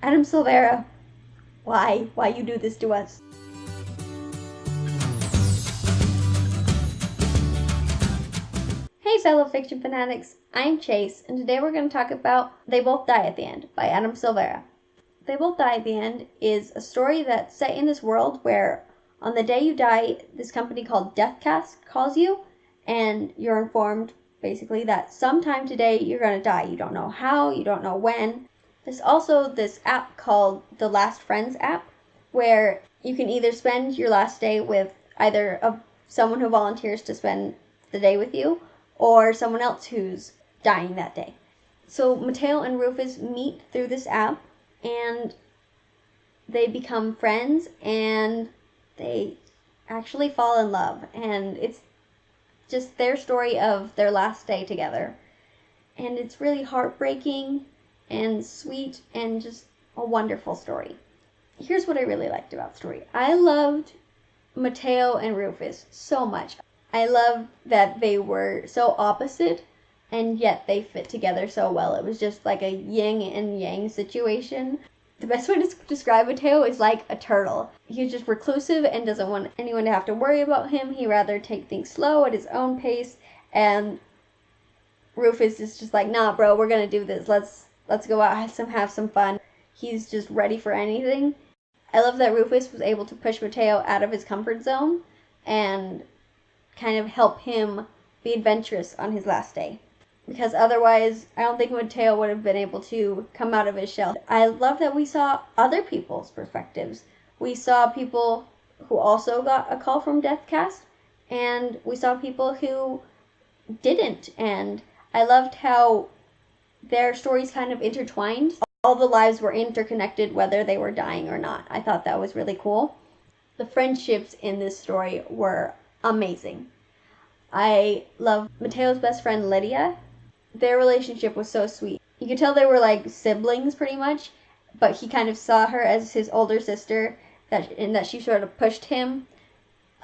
Adam Silvera, why? Why you do this to us? Hey fellow fiction fanatics, I'm Chase, and today we're going to talk about They Both Die at the End by Adam Silvera. They Both Die at the End is a story that's set in this world where on the day you die, this company called Deathcast calls you, and you're informed basically that sometime today you're going to die. You don't know how, you don't know when. There's also this app called the Last Friends app, where you can either spend your last day with either someone who volunteers to spend the day with you, or someone else who's dying that day. So Mateo and Rufus meet through this app, and they become friends, and they actually fall in love. And it's just their story of their last day together. And it's really heartbreaking and sweet and just a wonderful story. Here's what I really liked about the story. I loved Mateo and Rufus so much. I loved that they were so opposite and yet they fit together so well. It was just like a yin and yang situation. The best way to describe Mateo is like a turtle. He's just reclusive and doesn't want anyone to have to worry about him. He'd rather take things slow at his own pace. And Rufus is just like, nah, bro, we're gonna do this. Let's go out have some fun. He's just ready for anything. I love that Rufus was able to push Mateo out of his comfort zone and kind of help him be adventurous on his last day. Because otherwise, I don't think Mateo would have been able to come out of his shell. I love that we saw other people's perspectives. We saw people who also got a call from Deathcast, and we saw people who didn't. And I loved how their stories kind of intertwined. All the lives were interconnected, whether they were dying or not. I thought that was really cool. The friendships in this story were amazing. I love Mateo's best friend, Lydia. Their relationship was so sweet. You could tell they were like siblings pretty much, but he kind of saw her as his older sister, and that she sort of pushed him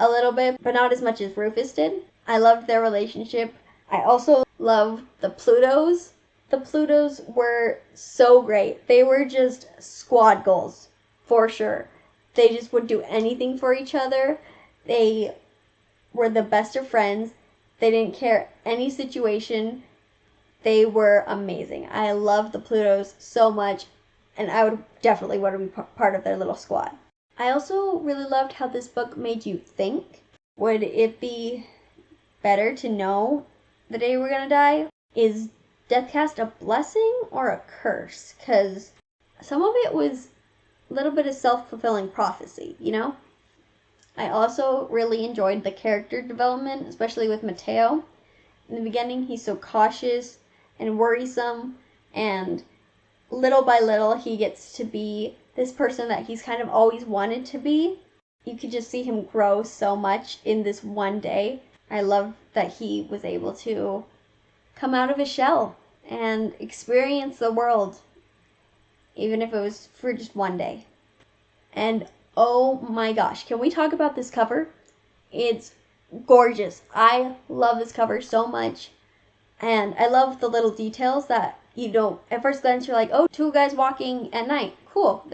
a little bit, but not as much as Rufus did. I loved their relationship. I also loved the Plutos. The Plutos were so great. They were just squad goals, for sure. They just would do anything for each other. They were the best of friends. They didn't care any situation. They were amazing. I loved the Plutos so much, and I would definitely want to be part of their little squad. I also really loved how this book made you think. Would it be better to know the day we're gonna die? Is Deathcast a blessing or a curse? Because some of it was a little bit of self-fulfilling prophecy, you know? I also really enjoyed the character development, especially with Mateo. In the beginning, he's so cautious and worrisome, and little by little, he gets to be this person that he's kind of always wanted to be. You could just see him grow so much in this one day. I love that he was able to come out of his shell and experience the world, even if it was for just one day. And oh my gosh, can we talk about this cover? It's gorgeous. I love this cover so much. And I love the little details that, you know, at first glance you're like, oh, two guys walking at night. Cool.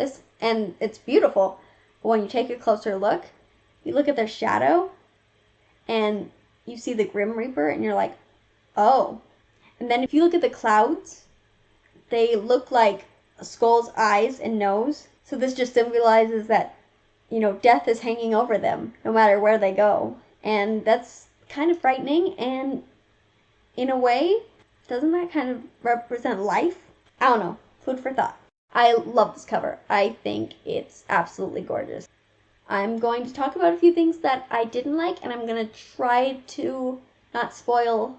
And it's beautiful. But when you take a closer look, you look at their shadow and you see the Grim Reaper and you're like, oh. And then if you look at the clouds, they look like a skull's eyes and nose. So this just symbolizes that, you know, death is hanging over them no matter where they go. And that's kind of frightening, and in a way, doesn't that kind of represent life? I don't know. Food for thought. I love this cover. I think it's absolutely gorgeous. I'm going to talk about a few things that I didn't like, and I'm going to try to not spoil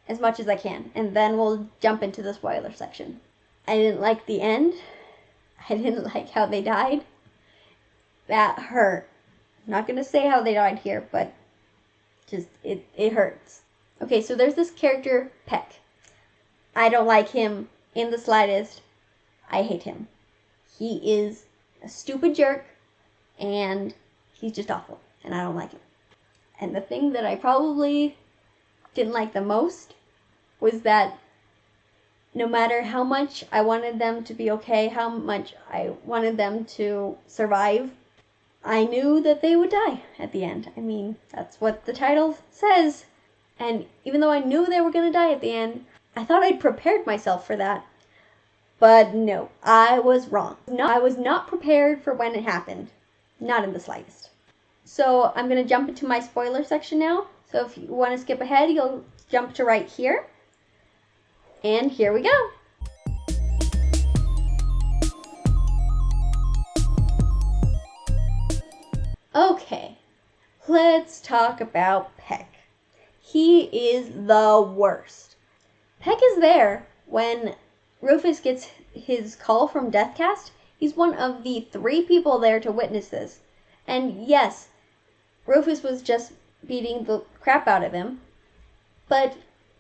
as much as I can, and then we'll jump into the spoiler section. I didn't like the end. I didn't like how they died. That hurt. I'm not going to say how they died here, but just, it hurts. Okay, so there's this character, Peck. I don't like him in the slightest. I hate him. He is a stupid jerk, and he's just awful, and I don't like him. And the thing that I probably didn't like the most was that no matter how much I wanted them to be okay, how much I wanted them to survive, I knew that they would die at the end. I mean, that's what the title says. And even though I knew they were going to die at the end, I thought I'd prepared myself for that. But no, I was wrong. No, I was not prepared for when it happened. Not in the slightest. So I'm going to jump into my spoiler section now. So if you want to skip ahead, you'll jump to right here. And here we go. Okay, let's talk about Peck. He is the worst. Peck is there when Rufus gets his call from Deathcast. He's one of the 3 people there to witness this. And yes, Rufus was just beating the crap out of him. But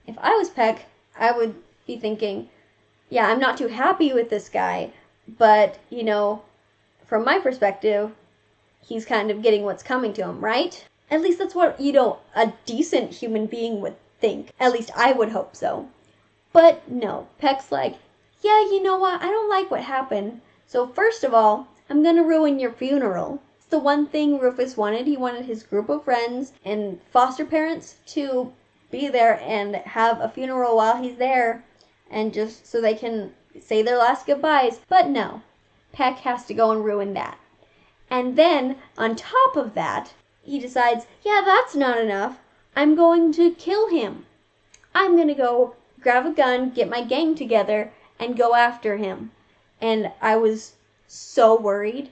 if I was Peck, I would be thinking, yeah, I'm not too happy with this guy, but, you know, from my perspective, he's kind of getting what's coming to him, right? At least that's what, you know, a decent human being would think. At least I would hope so. But no, Peck's like, yeah, you know what? I don't like what happened. So first of all, I'm gonna ruin your funeral. It's the one thing Rufus wanted. He wanted his group of friends and foster parents to be there and have a funeral while he's there, and just so they can say their last goodbyes. But no, Peck has to go and ruin that. And then, on top of that, he decides, yeah, that's not enough. I'm going to kill him. I'm going to go grab a gun, get my gang together, and go after him. And I was so worried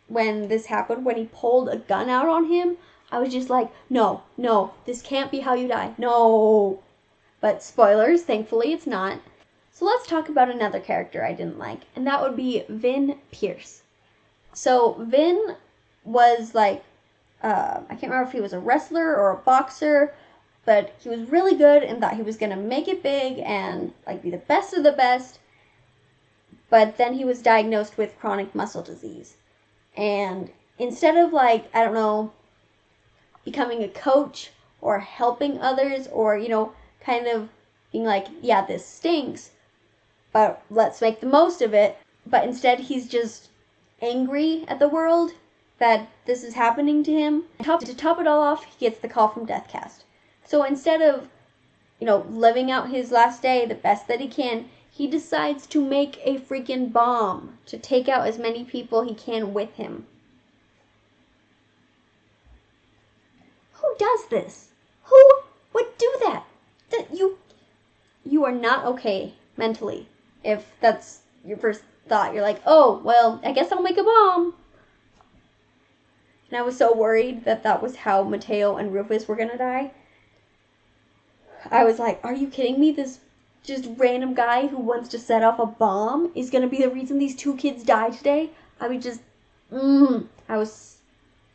when this happened, when he pulled a gun out on him. I was just like, no, this can't be how you die. No. But spoilers, thankfully it's not. So let's talk about another character I didn't like, and that would be Vin Pierce. So Vin was like, I can't remember if he was a wrestler or a boxer, but he was really good and thought he was going to make it big and like be the best of the best. But then he was diagnosed with chronic muscle disease. And instead of like, I don't know, becoming a coach or helping others or, you know, kind of being like, yeah, this stinks, but let's make the most of it. But instead he's just angry at the world that this is happening to him. To top it all off, he gets the call from Deathcast. So instead of, you know, living out his last day the best that he can, he decides to make a freaking bomb to take out as many people he can with him. Who does this? Who would do that? You are not okay mentally if that's your first thought. You're like, oh, well, I guess I'll make a bomb. And I was so worried that that was how Mateo and Rufus were gonna die. I was like, are you kidding me? This just random guy who wants to set off a bomb is gonna be the reason these 2 kids die today? I was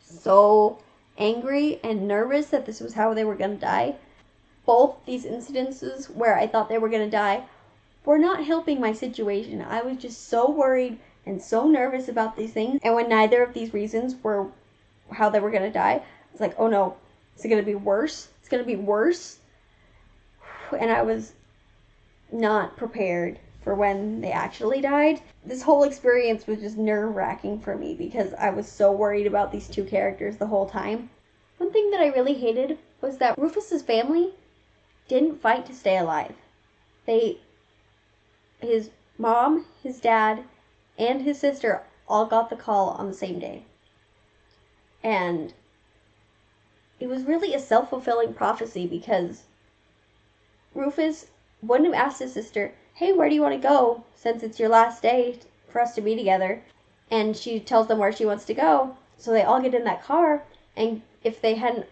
so angry and nervous that this was how they were gonna die. Both these incidences where I thought they were gonna die were not helping my situation. I was just so worried and so nervous about these things. And when neither of these reasons were how they were going to die, I was like, oh no, is it going to be worse? It's going to be worse. And I was not prepared for when they actually died. This whole experience was just nerve-wracking for me because I was so worried about these 2 characters the whole time. One thing that I really hated was that Rufus's family didn't fight to stay alive. His mom, his dad, and his sister all got the call on the same day. And it was really a self-fulfilling prophecy because Rufus wouldn't have asked his sister, hey, where do you want to go since it's your last day for us to be together? And she tells them where she wants to go. So they all get in that car, and if they hadn't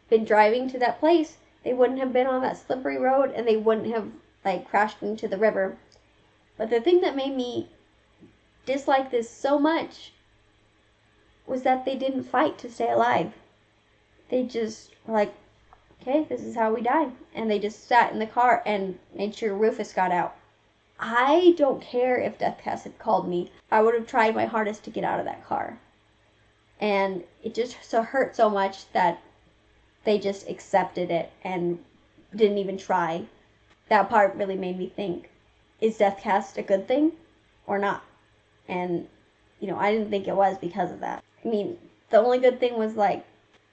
been driving to that place, they wouldn't have been on that slippery road and they wouldn't have like crashed into the river. But the thing that made me dislike this so much was that they didn't fight to stay alive. They just were like, okay, this is how we die. And they just sat in the car and made sure Rufus got out. I don't care if Deathcast had called me. I would have tried my hardest to get out of that car. And it just hurt so much that they just accepted it and didn't even try. That part really made me think, is death cast a good thing or not? And, I didn't think it was because of that. I mean, the only good thing was, like,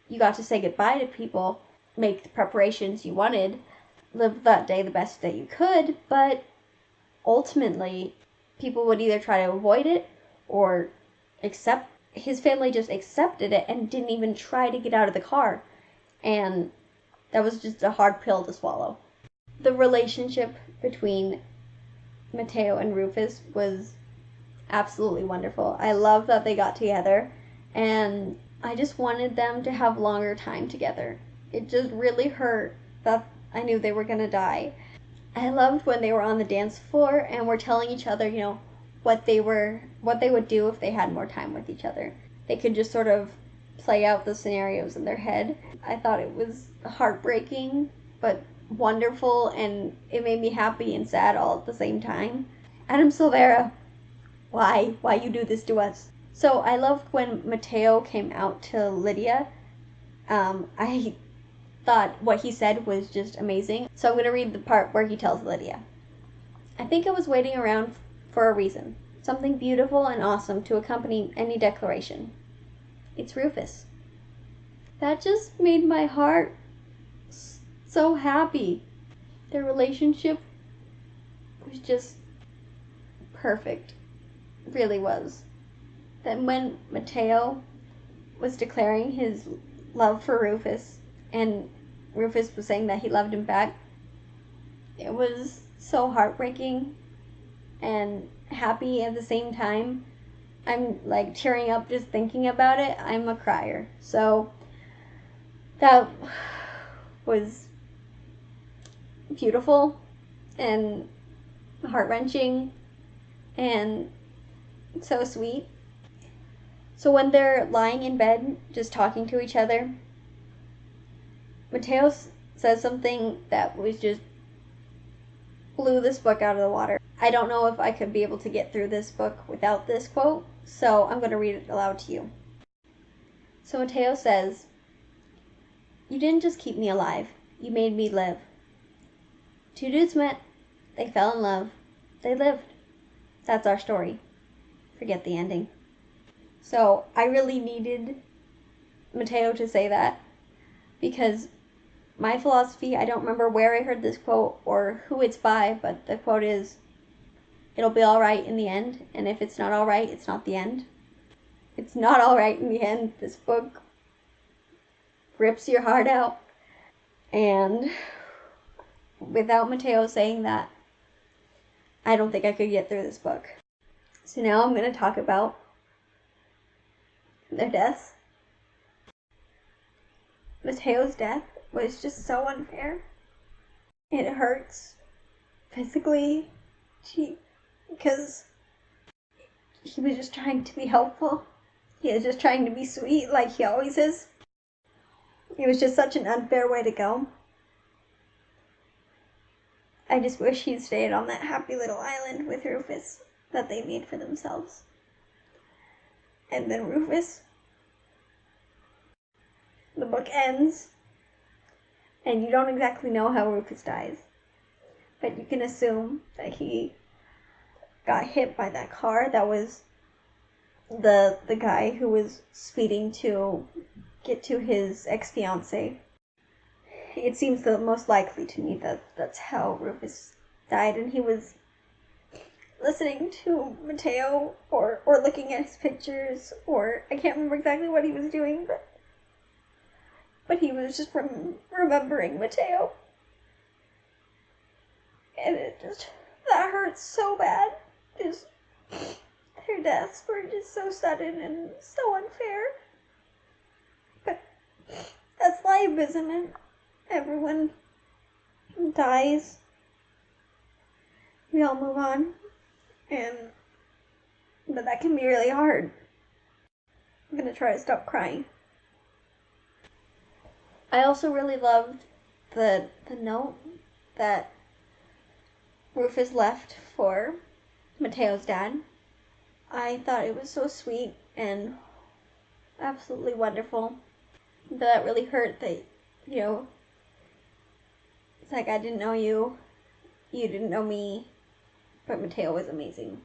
you got to say goodbye to people, make the preparations you wanted, live that day the best that you could, but ultimately, people would either try to avoid it or accept. His family just accepted it and didn't even try to get out of the car. And that was just a hard pill to swallow. The relationship between Mateo and Rufus was absolutely wonderful. I love that they got together, and I just wanted them to have longer time together. It just really hurt that I knew they were going to die. I loved when they were on the dance floor and were telling each other, what they would do if they had more time with each other. They could just sort of play out the scenarios in their head. I thought it was heartbreaking, but wonderful, and it made me happy and sad all at the same time. Adam Silvera, why you do this to us? So I loved when Mateo came out to Lydia. I thought what he said was just amazing. So I'm going to read the part where he tells Lydia. I think I was waiting around for a reason. Something beautiful and awesome to accompany any declaration. It's Rufus. That just made my heart so happy. Their relationship was just perfect. It really was. Then when Mateo was declaring his love for Rufus, and Rufus was saying that he loved him back, it was so heartbreaking and happy at the same time. I'm like tearing up just thinking about it. I'm a crier. So that was beautiful and heart-wrenching and so sweet. So when they're lying in bed just talking to each other, Mateo says something that was just blew this book out of the water. I don't know if I could be able to get through this book without this quote, so I'm going to read it aloud to you. So Mateo says, "You didn't just keep me alive, you made me live. Two dudes met, they fell in love, they lived. That's our story. Forget the ending." So I really needed Mateo to say that, because my philosophy, I don't remember where I heard this quote or who it's by, but the quote is, "It'll be alright in the end, and if it's not alright, it's not the end." It's not alright in the end. This book rips your heart out, and without Mateo saying that, I don't think I could get through this book. So now I'm going to talk about their deaths. Mateo's death was just so unfair. It hurts physically because he was just trying to be helpful. He was just trying to be sweet like he always is. It was just such an unfair way to go. I just wish he'd stayed on that happy little island with Rufus that they made for themselves. And then Rufus, the book ends, and you don't exactly know how Rufus dies, but you can assume that he got hit by that car. That was the guy who was speeding to get to his ex-fiancée. It seems the most likely to me that that's how Rufus died, and he was listening to Mateo or looking at his pictures, or I can't remember exactly what he was doing, but he was just remembering Mateo. And it just, that hurts so bad. Just, their deaths were just so sudden and so unfair. But that's life, isn't it? Everyone dies. We all move on. But that can be really hard. I'm gonna try to stop crying. I also really loved the note that Rufus left for Mateo's dad. I thought it was so sweet and absolutely wonderful. But that really hurt that, it's like, I didn't know you, you didn't know me, but Mateo was amazing.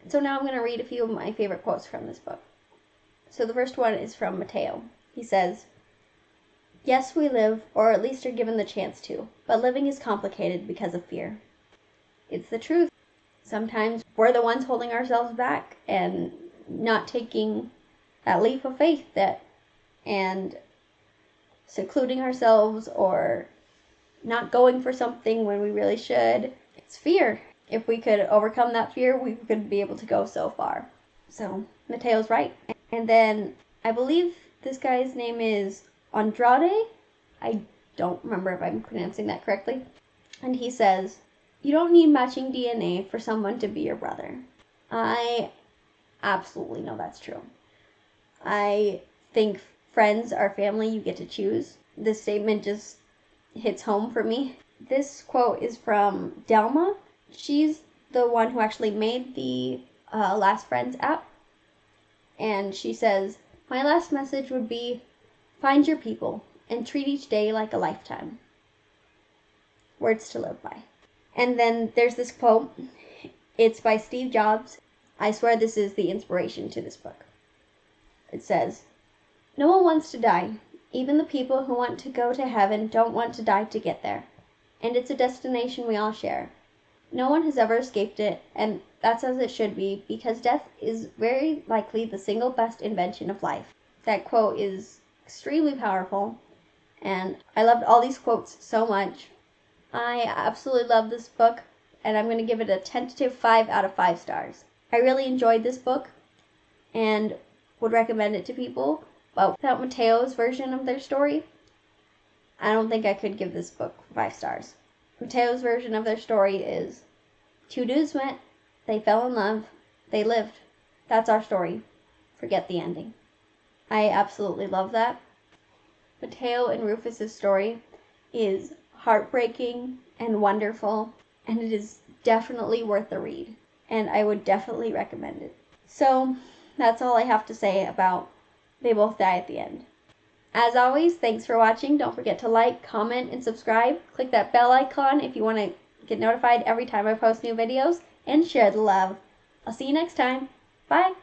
So now I'm going to read a few of my favorite quotes from this book. So the first one is from Mateo. He says, "Yes, we live, or at least are given the chance to, but living is complicated because of fear." It's the truth. Sometimes we're the ones holding ourselves back and not taking that leap of faith and secluding ourselves or not going for something when we really should. It's fear. If we could overcome that fear, we could be able to go so far. So Mateo's right. And then I believe this guy's name is Andrade. I don't remember if I'm pronouncing that correctly. And he says, "You don't need matching DNA for someone to be your brother." I absolutely know that's true. I think friends are family you get to choose. This statement just hits home for me. This quote is from Delma. She's the one who actually made the Last Friends app. And she says, "My last message would be, find your people and treat each day like a lifetime." Words to live by. And then there's this quote. It's by Steve Jobs. I swear this is the inspiration to this book. It says, "No one wants to die. Even the people who want to go to heaven don't want to die to get there. And it's a destination we all share. No one has ever escaped it, and that's as it should be, because death is very likely the single best invention of life." That quote is extremely powerful, and I loved all these quotes so much. I absolutely love this book, and I'm going to give it a tentative 5 out of 5 stars. I really enjoyed this book and would recommend it to people, but without Mateo's version of their story, I don't think I could give this book 5 stars. Mateo's version of their story is, two dudes met, they fell in love, they lived. That's our story. Forget the ending. I absolutely love that. Mateo and Rufus's story is heartbreaking and wonderful, and it is definitely worth the read, and I would definitely recommend it. So that's all I have to say about They Both Die at the End. As always, thanks for watching. Don't forget to like, comment, and subscribe. Click that bell icon if you want to get notified every time I post new videos, and share the love. I'll see you next time. Bye!